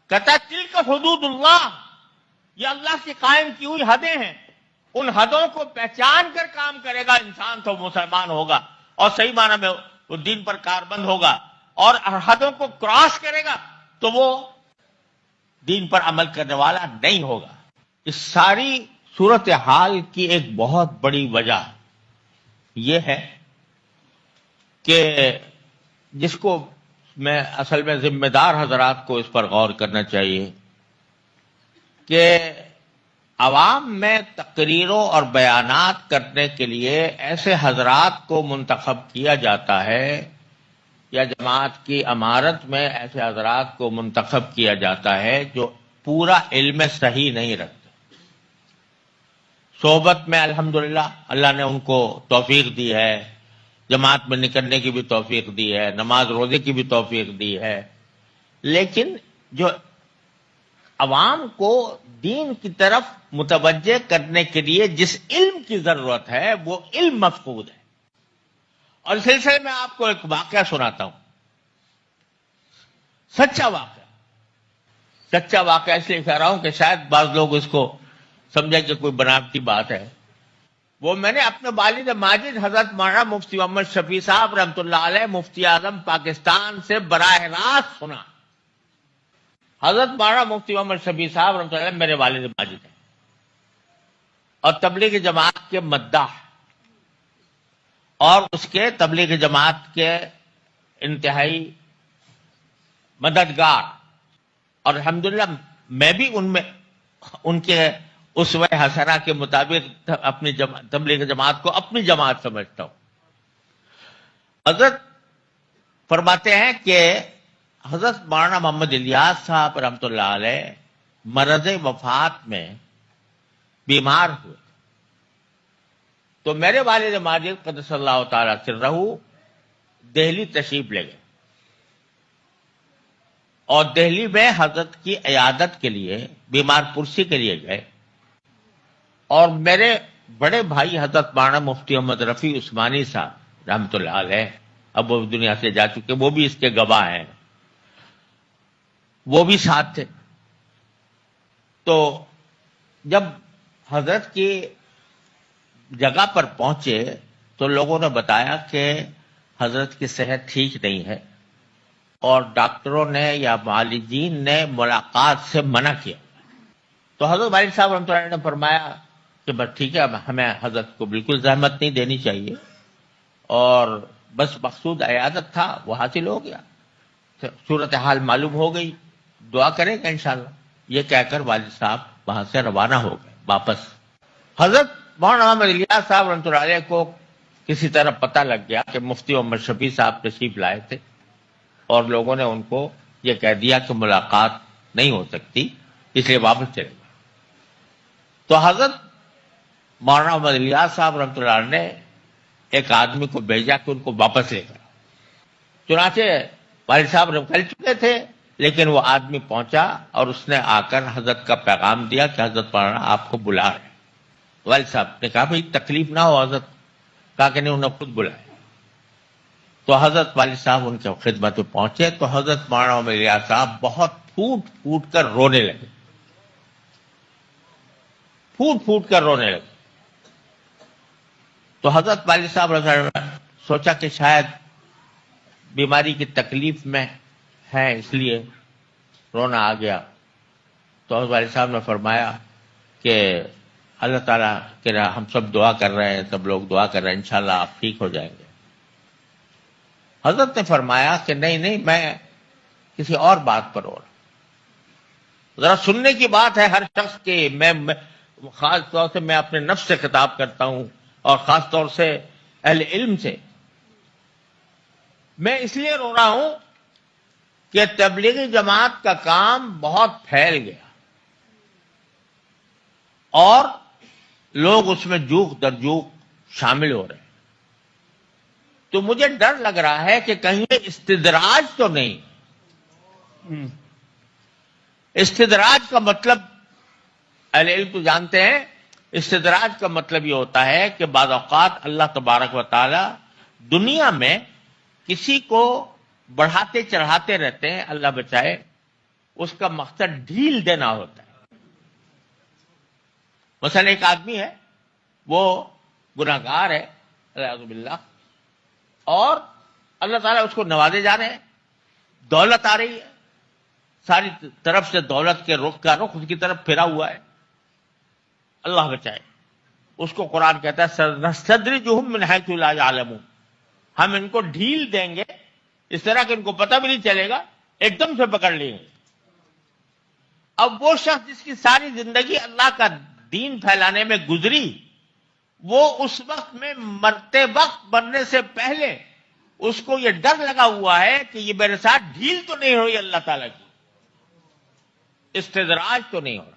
کہتا ہے تلک حدود اللہ، یہ اللہ کی قائم کی ہوئی حدیں ہیں، ان حدوں کو پہچان کر کام کرے گا انسان تو مسلمان ہوگا اور صحیح معنی میں وہ دین پر کاربند ہوگا، اور حدوں کو کراس کرے گا تو وہ دین پر عمل کرنے والا نہیں ہوگا۔ اس ساری صورتحال کی ایک بہت بڑی وجہ یہ ہے کہ جس کو میں اصل میں ذمہ دار حضرات کو اس پر غور کرنا چاہیے کہ عوام میں تقریروں اور بیانات کرنے کے لیے ایسے حضرات کو منتخب کیا جاتا ہے، یا جماعت کی امارت میں ایسے حضرات کو منتخب کیا جاتا ہے جو پورا علم صحیح نہیں رکھتے۔ صحبت میں الحمدللہ اللہ نے ان کو توفیق دی ہے، جماعت میں نکلنے کی بھی توفیق دی ہے، نماز روزے کی بھی توفیق دی ہے، لیکن جو عوام کو دین کی طرف متوجہ کرنے کے لیے جس علم کی ضرورت ہے وہ علم مفقود ہے۔ اور اس سلسلے میں آپ کو ایک واقعہ سناتا ہوں، سچا واقعہ اس لیے کہہ رہا ہوں کہ شاید بعض لوگ اس کو سمجھیں کہ کوئی بناوٹی بات ہے۔ وہ میں نے اپنے والد ماجد حضرت مولانا مفتی محمد شفیع صاحب رحمۃ اللہ علیہ مفتی اعظم پاکستان سے براہ راست سنا۔ حضرت مولانا مفتی محمد شفیع صاحب رحمۃ اللہ علیہ میرے والد ماجد ہیں اور تبلیغ جماعت کے مداح اور اس کے تبلیغ جماعت کے انتہائی مددگار، اور الحمدللہ میں بھی ان کے اسوہ حسنہ کے مطابق اپنی تبلیغ جماعت کو اپنی جماعت سمجھتا ہوں۔ حضرت فرماتے ہیں کہ حضرت مولانا محمد الیاس صاحب رحمۃ اللہ علیہ مرض وفات میں بیمار ہوئے تو میرے والد ماجد قدس اللہ تعالی سرہ دہلی تشریف لے گئے، اور دہلی میں حضرت کی عیادت کے لیے بیمار پرسی کے لیے گئے، اور میرے بڑے بھائی حضرت مولانا مفتی محمد رفیع عثمانی صاحب رحمۃ اللہ علیہ اب وہ دنیا سے جا چکے، وہ بھی اس کے گواہ ہیں، وہ بھی ساتھ تھے۔ تو جب حضرت کی جگہ پر پہنچے تو لوگوں نے بتایا کہ حضرت کی صحت ٹھیک نہیں ہے، اور ڈاکٹروں نے یا معالجین نے ملاقات سے منع کیا۔ تو حضرت والد صاحب رحمۃ اللہ علیہ نے فرمایا کہ بس ٹھیک ہے، ہمیں حضرت کو بالکل زحمت نہیں دینی چاہیے، اور بس مقصود عیادت تھا وہ حاصل ہو گیا، صورتحال معلوم ہو گئی، دعا کریں گے انشاءاللہ۔ یہ کہہ کر والد صاحب وہاں سے روانہ ہو گئے واپس۔ حضرت مولانا محمد الیاس صاحب رحمۃ اللہ علیہ کو کسی طرح پتہ لگ گیا کہ مفتی محمد شفیع صاحب تشریف لائے تھے، اور لوگوں نے ان کو یہ کہہ دیا کہ ملاقات نہیں ہو سکتی، اس لیے واپس چلے گئے۔ تو حضرت مولانا محمد الیاس صاحب رحمۃ اللہ علیہ نے ایک آدمی کو بھیجا کہ ان کو واپس لے کر۔ چنانچہ والد صاحب نکل چکے تھے، لیکن وہ آدمی پہنچا اور اس نے آ کر حضرت کا پیغام دیا کہ حضرت مولانا آپ کو بلا رہے ہیں۔ والد صاحب نے کہا بھائی تکلیف نہ ہو حضرت، کہا کہ نہیں، انہوں نے خود بلایا۔ تو حضرت والد صاحب ان کے خدمت میں پہنچے تو حضرت مولانا محمد الیاس صاحب بہت پھوٹ کر رونے لگے، پھوٹ کر رونے لگے۔ تو حضرت والد صاحب نے سوچا کہ شاید بیماری کی تکلیف میں ہے اس لیے رونا آ گیا۔ تو حضرت والد صاحب نے فرمایا کہ اللہ تعالیٰ کے ہم سب دعا کر رہے ہیں، سب لوگ دعا کر رہے ہیں، انشاءاللہ آپ ٹھیک ہو جائیں گے۔ حضرت نے فرمایا کہ نہیں میں کسی اور بات پر اور ذرا سننے کی بات ہے ہر شخص کی۔ میں خاص طور سے میں اپنے نفس سے خطاب کرتا ہوں، اور خاص طور سے اہل علم سے۔ میں اس لیے رو رہا ہوں کہ تبلیغی جماعت کا کام بہت پھیل گیا اور لوگ اس میں جوک در جوک شامل ہو رہے ہیں، تو مجھے ڈر لگ رہا ہے کہ کہیں استدراج تو نہیں۔ استدراج کا مطلب اہل علم تو جانتے ہیں، استدراج کا مطلب یہ ہوتا ہے کہ بعض اوقات اللہ تبارک و تعالی دنیا میں کسی کو بڑھاتے چڑھاتے رہتے ہیں، اللہ بچائے، اس کا مقصد ڈھیل دینا ہوتا ہے۔ مثلا ایک آدمی ہے، وہ گناہگار ہے اعوذ باللہ، اور اللہ تعالیٰ اس کو نوازے جا رہے ہیں، دولت آ رہی ہے، ساری طرف سے دولت کے رخ کا رخ اس کی طرف پھرا ہوا ہے، اللہ بچائے۔ اس کو قرآن کہتا ہے سَنَسْتَدْرِجُهُم مِّنْ حَيْثُ لَا يَعْلَمُونَ، ہم ان کو ڈھیل دیں گے اس طرح کہ ان کو پتہ بھی نہیں چلے گا، ایک دم سے پکڑ لیں گے۔ اب وہ شخص جس کی ساری زندگی اللہ کا دین پھیلانے میں گزری، وہ اس وقت میں مرتے وقت مرنے سے پہلے اس کو یہ ڈر لگا ہوا ہے کہ یہ میرے ساتھ ڈھیل تو نہیں ہوئی اللہ تعالیٰ کی، استدراج تو نہیں ہو رہا۔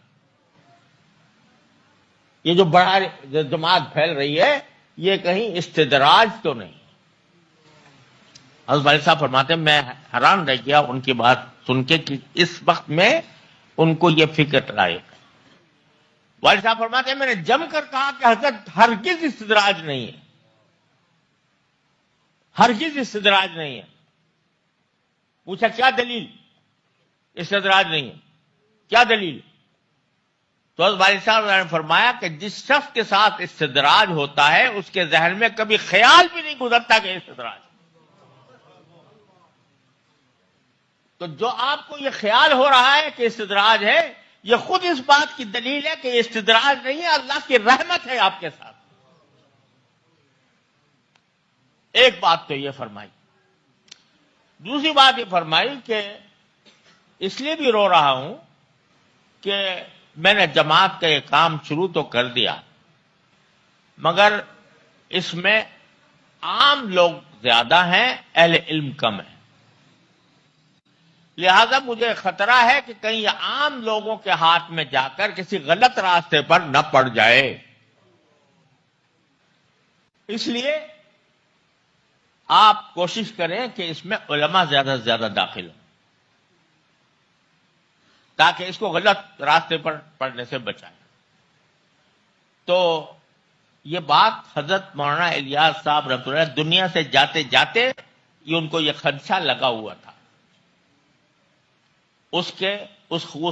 یہ جو بڑا جماعت پھیل رہی ہے، یہ کہیں استدراج تو نہیں۔ حضرت والد صاحب فرماتے ہیں میں حیران رہ گیا ان کی بات سن کے کہ اس وقت میں ان کو یہ فکر لائی۔ والد صاحب فرماتے ہیں میں نے جم کر کہا کہ حضرت ہرگز استدراج نہیں ہے، ہرگز استدراج نہیں ہے۔ پوچھا کیا دلیل؟ استدراج نہیں ہے، کیا دلیل؟ تو حضرت والد صاحب نے فرمایا کہ جس شخص کے ساتھ استدراج ہوتا ہے اس کے ذہن میں کبھی خیال بھی نہیں گزرتا کہ استدراج۔ تو جو آپ کو یہ خیال ہو رہا ہے کہ استدراج ہے، یہ خود اس بات کی دلیل ہے کہ استدراج نہیں ہے، اللہ کی رحمت ہے آپ کے ساتھ۔ ایک بات تو یہ فرمائی۔ دوسری بات یہ فرمائی کہ اس لیے بھی رو رہا ہوں کہ میں نے جماعت کا یہ کام شروع تو کر دیا، مگر اس میں عام لوگ زیادہ ہیں، اہل علم کم ہیں، لہذا مجھے خطرہ ہے کہ کہیں یہ عام لوگوں کے ہاتھ میں جا کر کسی غلط راستے پر نہ پڑ جائے۔ اس لیے آپ کوشش کریں کہ اس میں علماء زیادہ سے زیادہ داخل ہوں تاکہ اس کو غلط راستے پر پڑنے سے بچائیں۔ تو یہ بات حضرت مولانا الیاس صاحب رحمۃ اللہ دنیا سے جاتے جاتے یہ ان کو یہ خدشہ لگا ہوا تھا، اس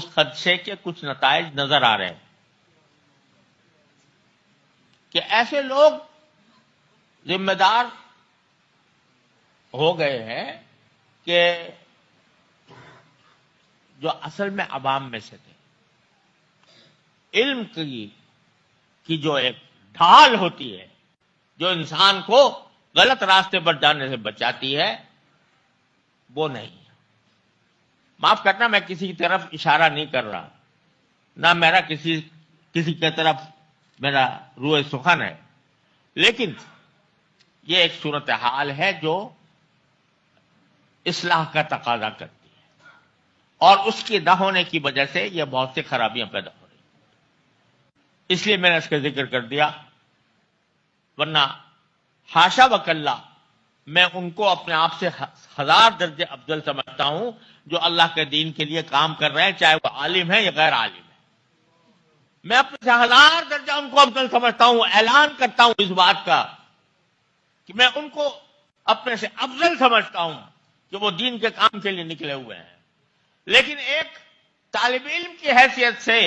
خدشے کے کچھ نتائج نظر آ رہے ہیں کہ ایسے لوگ ذمہ دار ہو گئے ہیں کہ جو اصل میں عوام میں سے تھے، علم کی جو ایک ڈھال ہوتی ہے جو انسان کو غلط راستے پر جانے سے بچاتی ہے، وہ نہیں ہے۔ معاف کرنا میں کسی کی طرف اشارہ نہیں کر رہا، نہ میرا کسی کی طرف میرا روح سخن ہے، لیکن یہ ایک صورتحال ہے جو اصلاح کا تقاضا کرتی ہے، اور اس کی نہ ہونے کی وجہ سے یہ بہت سی خرابیاں پیدا ہو رہی ہیں۔ اس لیے میں نے اس کا ذکر کر دیا، ورنہ حاشا وکلا میں ان کو اپنے آپ سے 1000 درجے افضل سمجھتا ہوں جو اللہ کے دین کے لیے کام کر رہے ہیں، چاہے وہ عالم ہے یا غیر عالم ہے۔ میں اپنے سے 1000 درجہ ان کو افضل سمجھتا ہوں، اعلان کرتا ہوں اس بات کا کہ میں ان کو اپنے سے افضل سمجھتا ہوں کہ وہ دین کے کام کے لیے نکلے ہوئے ہیں، لیکن ایک طالب علم کی حیثیت سے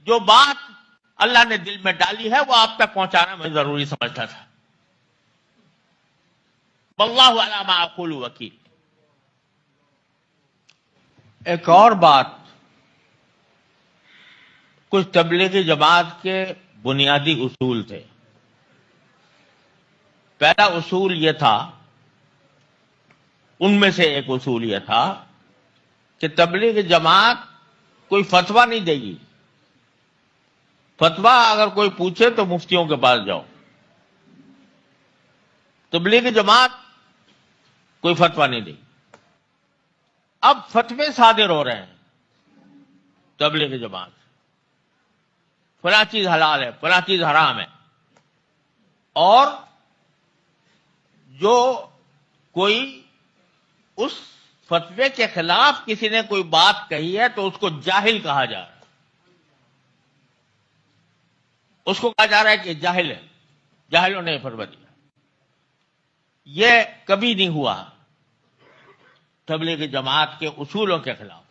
جو بات اللہ نے دل میں ڈالی ہے وہ آپ تک پہنچانا میں ضروری سمجھتا تھا۔ واللہ علی ما اقول وکیل۔ ایک اور بات، کچھ تبلیغی جماعت کے بنیادی اصول تھے. پہلا اصول یہ تھا، ان میں سے ایک اصول یہ تھا کہ تبلیغ جماعت کوئی فتویٰ نہیں دے گی. فتویٰ اگر کوئی پوچھے تو مفتیوں کے پاس جاؤ. تبلیغ جماعت کوئی فتویٰ نہیں دے گی. اب فتوے صادر ہو رہے ہیں تبلیغ جماعت، فلاں چیز حلال ہے، فلاں چیز حرام ہے، اور جو کوئی اس فتوے کے خلاف کسی نے کوئی بات کہی ہے تو اس کو جاہل کہا جا رہا ہے. اس کو کہا جا رہا ہے کہ جاہل ہے، جاہلوں نے فتویٰ دیا. یہ کبھی نہیں ہوا تبلیغ جماعت کے اصولوں کے خلاف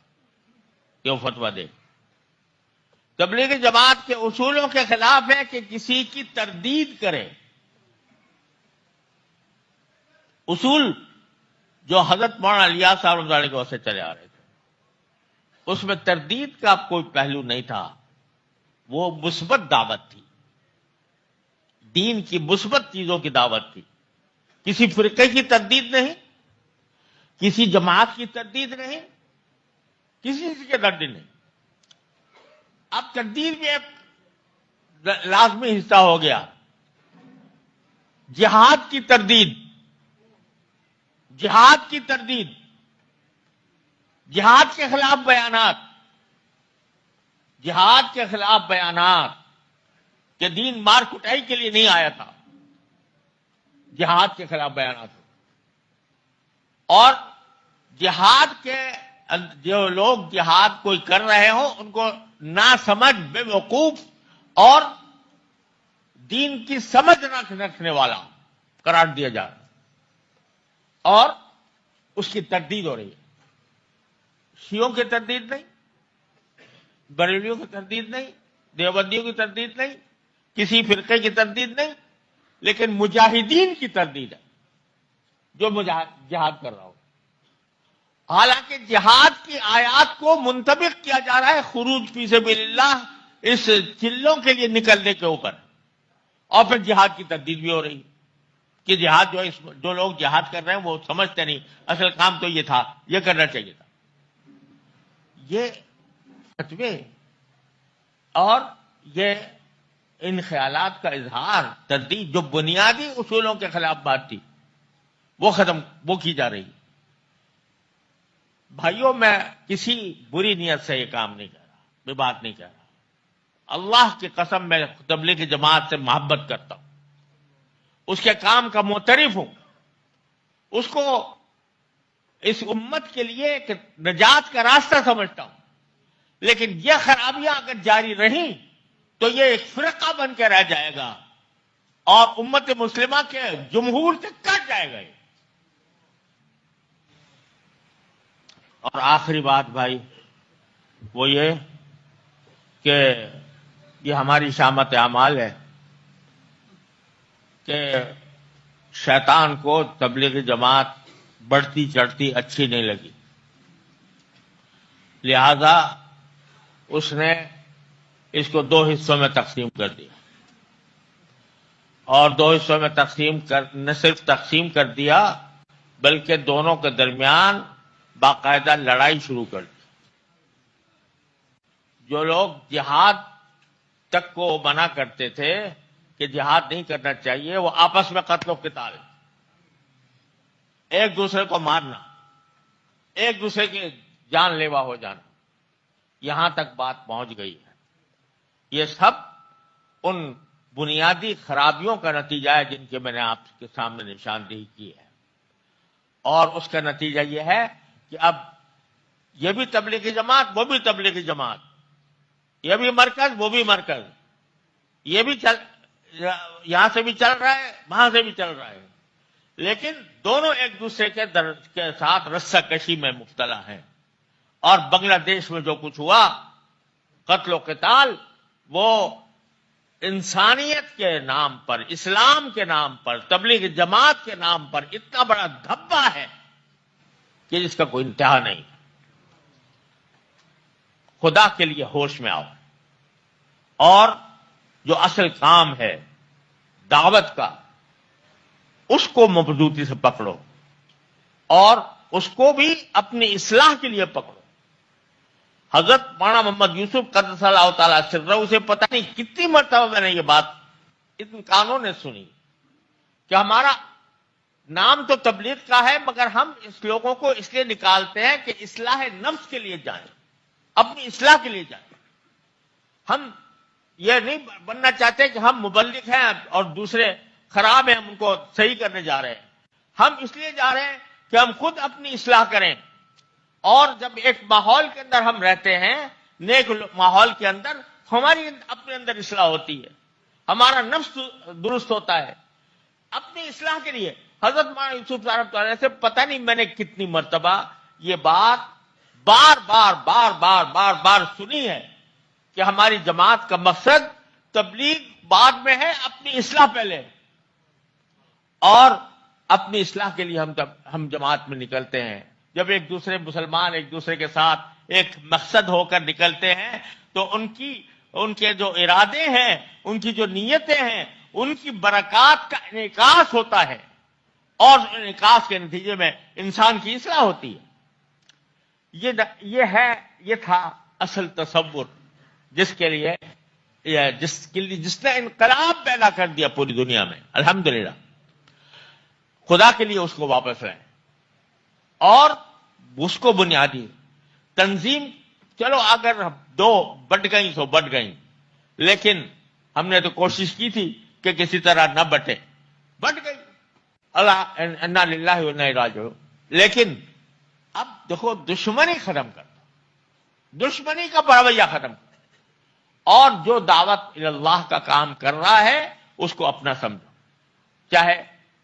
کہ وہ فتویٰ دے. تبلیغ جماعت کے اصولوں کے خلاف ہے کہ کسی کی تردید کرے. اصول جو حضرت مولانا الیاس صاحب رضوان اللہ سے چلے آ رہے تھے، اس میں تردید کا کوئی پہلو نہیں تھا، وہ مثبت دعوت تھی، دین کی مثبت چیزوں کی دعوت تھی. کسی فرقے کی تردید نہیں، کسی جماعت کی تردید نہیں، کسی کی تردید نہیں. اب تردید میں ایک لازمی حصہ ہو گیا جہاد کی تردید. جہاد کی تردید، جہاد کے خلاف بیانات، جہاد کے خلاف بیانات کہ دین مار کٹائی کے لیے نہیں آیا تھا، جہاد کے خلاف بیانات. اور جہاد کے جو لوگ جہاد کوئی کر رہے ہوں ان کو ناسمجھ، بے وقوف اور دین کی سمجھ نہ رکھنے والا قرار دیا جا رہا ہے، اور اس کی تردید ہو رہی ہے. شیعوں کی تردید نہیں، بریلویوں کی تردید نہیں، دیوبندیوں کی تردید نہیں، کسی فرقے کی تردید نہیں، لیکن مجاہدین کی تردید ہے جو جہاد کر رہا ہو. حالانکہ جہاد کی آیات کو منطبق کیا جا رہا ہے خروج فی سبیل اللہ اس چلوں کے لیے نکلنے کے اوپر، اور پھر جہاد کی تردید بھی ہو رہی ہے کہ جہاد جو لوگ جہاد کر رہے ہیں وہ سمجھتے نہیں، اصل کام تو یہ تھا، یہ کرنا چاہیے تھا. یہ فتوے اور یہ ان خیالات کا اظہار، تردید جو بنیادی اصولوں کے خلاف بات تھی وہ کی جا رہی ہے. بھائیوں، میں کسی بری نیت سے یہ کام نہیں کر رہا، میں بات نہیں کر رہا. اللہ کی قسم میں تبلیغ جماعت سے محبت کرتا ہوں، اس کے کام کا معترف ہوں، اس کو اس امت کے لیے ایک نجات کا راستہ سمجھتا ہوں. لیکن یہ خرابیاں اگر جاری رہیں تو یہ ایک فرقہ بن کے رہ جائے گا اور امت مسلمہ کے جمہور سے کٹ جائے گا. اور آخری بات بھائی وہ یہ کہ یہ ہماری شامت اعمال ہے کہ شیطان کو تبلیغ جماعت بڑھتی چڑھتی اچھی نہیں لگی، لہذا اس نے اس کو 2 حصوں میں تقسیم کر دیا. اور 2 حصوں میں نہ صرف تقسیم کر دیا بلکہ دونوں کے درمیان باقاعدہ لڑائی شروع کر دی. جو لوگ جہاد تک کو منع کرتے تھے کہ جہاد نہیں کرنا چاہیے، وہ آپس میں قتل و قتال، ایک دوسرے کو مارنا، ایک دوسرے کے جان لیوا ہو جانا، یہاں تک بات پہنچ گئی ہے. یہ سب ان بنیادی خرابیوں کا نتیجہ ہے جن کے میں نے آپ کے سامنے نشاندہی کی ہے. اور اس کا نتیجہ یہ ہے کہ اب یہ بھی تبلیغی جماعت، وہ بھی تبلیغی جماعت، یہ بھی مرکز، وہ بھی مرکز، یہ بھی یہاں سے بھی چل رہا ہے، وہاں سے بھی چل رہا ہے، لیکن دونوں ایک دوسرے کے ساتھ رسہ کشی میں مبتلا ہیں. اور بنگلہ دیش میں جو کچھ ہوا، قتل و قتال، وہ انسانیت کے نام پر، اسلام کے نام پر، تبلیغ جماعت کے نام پر اتنا بڑا دھبا ہے کہ جس کا کوئی انتہا نہیں. خدا کے لیے ہوش میں آؤ اور جو اصل کام ہے دعوت کا، اس کو مضبوطی سے پکڑو اور اس کو بھی اپنی اصلاح کے لیے پکڑو۔ حضرت مولانا محمد یوسف قدس اللہ تعالیٰ سرہ سے پتہ نہیں کتنی مرتبہ میں نے یہ بات ان کانوں نے سنی کہ ہمارا نام تو تبلیغ کا ہے، مگر ہم اس لوگوں کو اس لیے نکالتے ہیں کہ اصلاح نفس کے لیے جائیں، اپنی اصلاح کے لیے جائیں۔ ہم یہ نہیں بننا چاہتے کہ ہم مبلغ ہیں اور دوسرے خراب ہیں، ہم ان کو صحیح کرنے جا رہے ہیں۔ ہم اس لیے جا رہے ہیں کہ ہم خود اپنی اصلاح کریں، اور جب ایک ماحول کے اندر ہم رہتے ہیں، نیک ماحول کے اندر، ہماری اپنے اندر اصلاح ہوتی ہے، ہمارا نفس درست ہوتا ہے۔ اپنی اصلاح کے لیے حضرت مولانا یوسف صاحب تعالیٰ سے پتہ نہیں میں نے کتنی مرتبہ یہ بات بار بار سنی ہے کہ ہماری جماعت کا مقصد تبلیغ بعد میں ہے، اپنی اصلاح پہلے، اور اپنی اصلاح کے لیے ہم جماعت میں نکلتے ہیں۔ جب ایک دوسرے مسلمان ایک دوسرے کے ساتھ ایک مقصد ہو کر نکلتے ہیں تو ان کے جو ارادے ہیں، ان کی جو نیتیں ہیں، ان کی برکات کا انعکاس ہوتا ہے، اور انعکاس کے نتیجے میں انسان کی اصلاح ہوتی ہے۔ یہ تھا اصل تصور جس نے انقلاب پیدا کر دیا پوری دنیا میں، الحمدللہ۔ خدا کے لیے اس کو واپس لائیں، اور اس کو بنیادی تنظیم، چلو اگر دو بٹ گئیں تو بٹ گئیں، لیکن ہم نے تو کوشش کی تھی کہ کسی طرح نہ بٹے، بٹ گئی، اللہ انا للہ و انا الیہ راجعون۔ لیکن اب دیکھو دشمنی ختم کر دو، دشمنی کا رویہ ختم کر دو، اور جو دعوت اللہ کا کام کر رہا ہے اس کو اپنا سمجھو، چاہے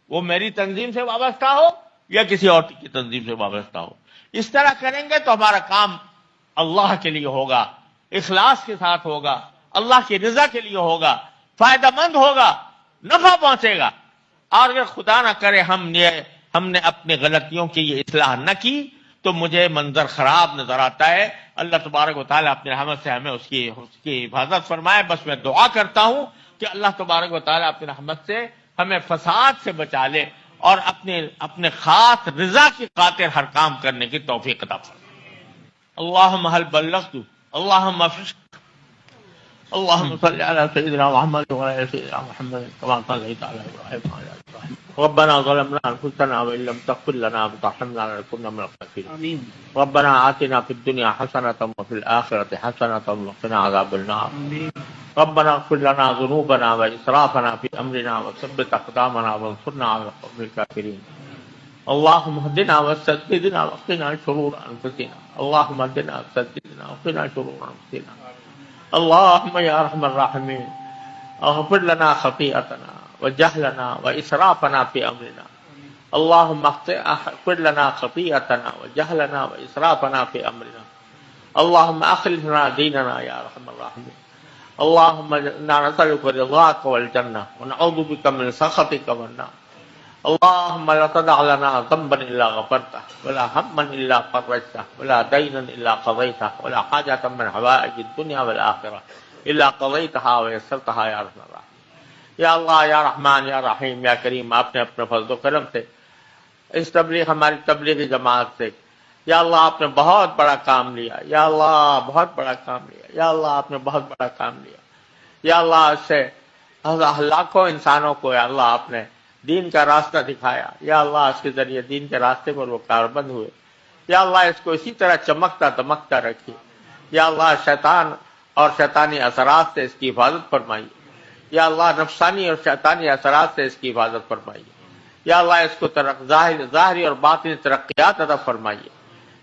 وہ میری تنظیم سے وابستہ ہو یا کسی اور کی تنظیم سے وابستہ ہو۔ اس طرح کریں گے تو ہمارا کام اللہ کے لیے ہوگا، اخلاص کے ساتھ ہوگا، اللہ کی رضا کے لیے ہوگا، فائدہ مند ہوگا، نفع پہنچے گا۔ اور اگر خدا نہ کرے ہم نے اپنی غلطیوں کی یہ اصلاح نہ کی تو مجھے منظر خراب نظر آتا ہے۔ اللہ تبارک و تعالیٰ اپنی رحمت سے ہمیں اس کی حفاظت فرمائے۔ بس میں دعا کرتا ہوں کہ اللہ تبارک و تعالیٰ اپنی رحمت سے ہمیں فساد سے بچا لے اور اپنے خاص رضا کی خاطر ہر کام کرنے کی توفیق عطا فرمائے۔ اللہم حل بلغت، اللہم اللهم صل على سيدنا محمد وعلى سيدنا محمد كما صليت على ابراهيم وعلى ال ابراهيم ربنا ظلمنا انفسنا وان لم تغفر لنا وترحمنا لنكن من الخاسرين امين ربنا آتنا في الدنيا حسنة وفي الآخرة حسنة وقنا عذاب النار امين ربنا اغفر لنا ذنوبنا واسرافنا في امرنا وثبت اقدامنا وانصرنا على القوم الكافرين اللهم اهدنا وسددنا وقنا شرور انفسنا اللهم اهدنا وسددنا وقنا شرور انفسنا اللهم يا ارحم الراحمين اغفر لنا خطيئتنا وجهلنا واسرافنا في امرنا اللهم اغفر لنا خطيئتنا وجهلنا واسرافنا في امرنا اللهم اخلصنا ديننا يا ارحم الراحمين اللهم انا نسألك رضاك والجنة ونعوذ بك من سخطك والنار اللهم لا تدع لنا ذنبا الا غفرته ولا هما الا فرجته ولا دينا الا قضيته ولا حاجة من حوائج الدنيا والآخرة الا قضيتها ويسرتها يا رحمن الرحيم۔ یا اللہ یا رحمان یا رحیم یا کریم، آپ نے اپنے فضل و کرم سے اس ہماری تبلیغی جماعت سے یا اللہ آپ نے بہت بڑا کام لیا، یا اللہ بہت بڑا کام لیا، یا اللہ آپ نے بہت بڑا کام لیا، یا اللہ اس سے لاکھوں انسانوں کو یا اللہ آپ نے دین کا راستہ دکھایا، یا اللہ اس کے ذریعے دین کے راستے پر وہ کاربند ہوئے، یا اللہ اس کو اسی طرح چمکتا دمکتا رکھیے، یا اللہ شیطان اور شیطانی اثرات سے اس کی حفاظت فرمائیے، یا اللہ نفسانی اور شیطانی اثرات سے اس کی حفاظت فرمائیے، یا اللہ اس کو ظاہری اور باطنی ترقیات عطا فرمائیے،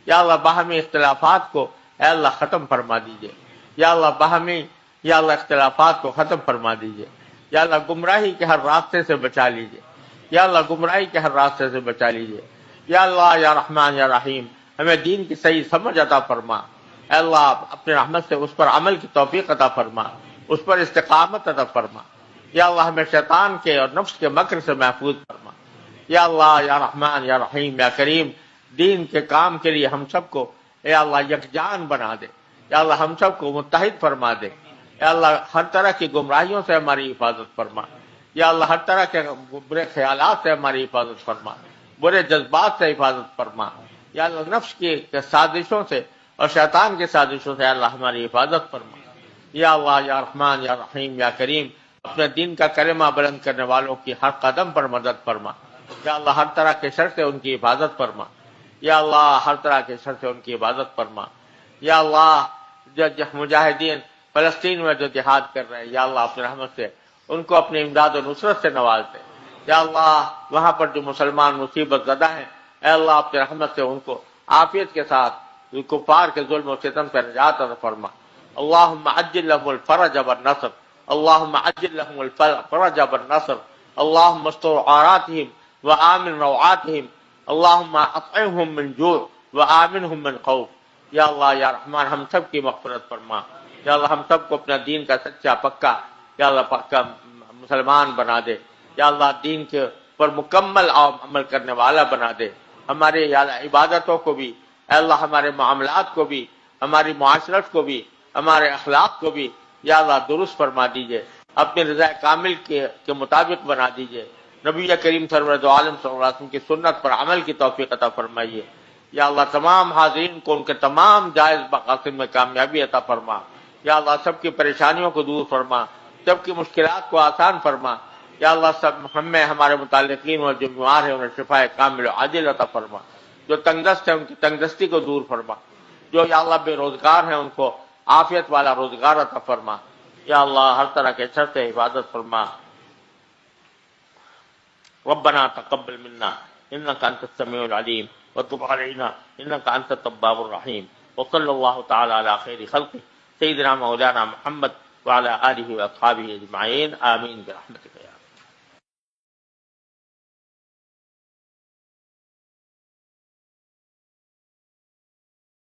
یا اللہ باہمی اختلافات کو اے اللہ ختم فرما دیجیے، یا اللہ اختلافات کو ختم فرما دیجیے، یا اللہ گمراہی کے ہر راستے سے بچا لیجیے، یا اللہ گمراہی کے ہر راستے سے بچا لیجیے، یا اللہ یا رحمان یا رحیم ہمیں دین کی صحیح سمجھ عطا فرما، اے اللہ اپنے رحمت سے اس پر عمل کی توفیق عطا فرما، اس پر استقامت عطا فرما، یا اللہ ہمیں شیطان کے اور نفس کے مکر سے محفوظ فرما، یا اللہ یا رحمان یا رحیم یا کریم دین کے کام کے لیے ہم سب کو اے اللہ یکجان بنا دے، یا اللہ ہم سب کو متحد فرما دے، یا اللہ ہر طرح کی گمراہیوں سے ہماری حفاظت فرما، یا اللہ ہر طرح کے برے خیالات سے ہماری حفاظت فرما، برے جذبات سے حفاظت فرما، یا اللہ نفس کی سازشوں سے اور شیطان کی سازشوں سے اللہ ہماری حفاظت فرما، یا اللہ یا رحمان یا رحیم یا کریم اپنے دین کا کلمہ بلند کرنے والوں کی ہر قدم پر مدد فرما، یا اللہ ہر طرح کے شر سے ان کی حفاظت فرما، یا اللہ ہر طرح کے شر سے ان کی حفاظت فرما، یا اللہ جو مجاہدین فلسطین میں جو جہاد کر رہے ہیں یا اللہ اپنے رحمت سے ان کو اپنی امداد و نصرت سے نواز دے، یا اللہ وہاں پر جو مسلمان مصیبت زدہ ہیں اے اللہ اپنے رحمت سے ان کو عافیت کے ساتھ کفار کے ظلم و ستم سے نجات عطا فرما، اللہم عجل لهم الفرج والنصر، اللہم عجل لهم الفرج والنصر، اللہم استر عوراتهم وآمن روعاتهم، اللہم اطعمهم من جوع وآمنهم من خوف، یا اللہ یا رحمان ہم سب کی مغفرت فرما، یا اللہ ہم سب کو اپنا دین کا سچا پکا یا اللہ پکا مسلمان بنا دے، یا اللہ دین کے پر مکمل عمل کرنے والا بنا دے، ہمارے یا اللہ عبادتوں کو بھی اے اللہ ہمارے معاملات کو بھی ہماری معاشرت کو بھی ہمارے اخلاق کو بھی یا اللہ درست فرما دیجئے، اپنے رضا کامل کے مطابق بنا دیجئے، نبی کریم سرورت عالم صلی اللہ علیہ وسلم کی سنت پر عمل کی توفیق عطا فرمائیے، یا اللہ تمام حاضرین کو ان کے تمام جائز مقاصد میں کامیابی عطا فرما، یا اللہ سب کی پریشانیوں کو دور فرما، سب کی مشکلات کو آسان فرما، یا اللہ سب ہمیں ہمارے متعلقین اور جو بیمار ہیں انہیں شفا کامل و عاجل عطا فرما، جو تنگ دست ہیں ان کی تنگ دستی کو دور فرما، جو یا اللہ بے روزگار ہیں ان کو عافیت والا روزگار عطا فرما، یا اللہ ہر طرح کے شر سے حفاظت فرما۔ ربنا تقبل منا انك انت السميع العليم وتب علينا انك انت التواب الرحيم، وصلى الله تعالى على خير خلقه سيدنا مولانا محمد وعلى اله واصحابه اجمعين، آمين برحمتك يا